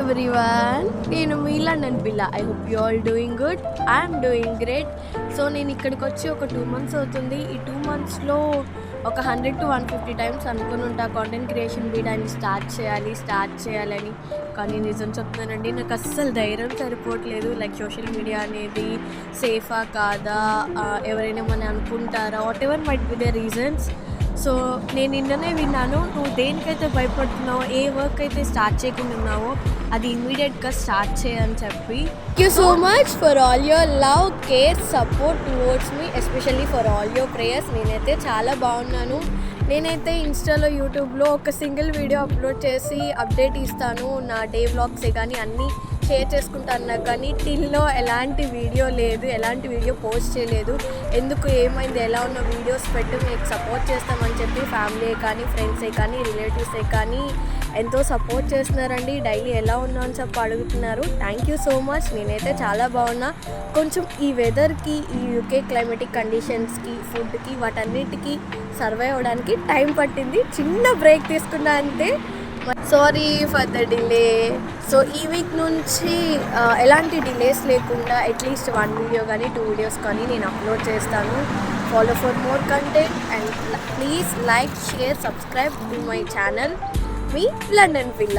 Everyone, నేను మీ London పిల్ల. I hope you all doing good. I'm doing great. So నేను ఇక్కడికి వచ్చి ఒక 2 months అవుతుంది. ఈ 2 monthsలో ఒక 100 to 150 టైమ్స్ అనుకుని ఉంటా కాంటెంట్ క్రియేషన్ వీడియోని స్టార్ట్ చేయాలని. కానీ నిజం చెప్తున్నానండి, నాకు అస్సలు ధైర్యం సరిపోవట్లేదు. లైక్ సోషల్ మీడియా అనేది సేఫా కాదా, ఎవరైనా మన అనుకుంటారా, what ever might be the reasons. So నేను నిన్ననే విన్నాను, నువ్వు దేనికైతే భయపడుతున్నావో, ఏ వర్క్ అయితే స్టార్ట్ చేయకుండా ఉన్నావో అది ఇమ్మీడియట్గా స్టార్ట్ చేయని చెప్పి. Thank you so much for all your love, care, support towards me, especially for all your prayers. నేనైతే చాలా బాగున్నాను. నేనైతే ఇన్స్టాలో, యూట్యూబ్లో ఒక సింగిల్ వీడియో అప్లోడ్ చేసి అప్డేట్ ఇస్తాను. నా డే వ్లాగ్సే కానీ అన్నీ షేర్ చేసుకుంటాను. కానీ టిల్లో ఎలాంటి వీడియో లేదు, ఎలాంటి వీడియో పోస్ట్ చేయలేదు. ఎందుకు, ఏమైంది, ఎలా ఉన్న వీడియోస్ పెట్టి మీకు సపోర్ట్ చేస్తామని చెప్పి ఫ్యామిలీ కానీ, ఫ్రెండ్సే కానీ, రిలేటివ్సే కానీ ఎంతో సపోర్ట్ చేస్తున్నారండి. డైలీ ఎలా ఉన్నా అని చెప్పి అడుగుతున్నారు. Thank you so much. నేనైతే చాలా బాగున్నా. కొంచెం ఈ వెదర్కి, ఈ యూకే క్లైమేటిక్ కండిషన్స్కి, ఫుడ్కి, వాటన్నిటికీ సర్వైవ్ అవ్వడానికి టైం పట్టింది. చిన్న బ్రేక్ తీసుకున్నా అంతే. Sorry for the delay. So ఈ వీక్ నుంచి ఎలాంటి డిలేస్ లేకుండా అట్లీస్ట్ 1 వీడియో కానీ 2 వీడియోస్ కానీ నేను అప్లోడ్ చేస్తాను. Follow for more content and please like, share, subscribe to my channel, me London పిల్ల.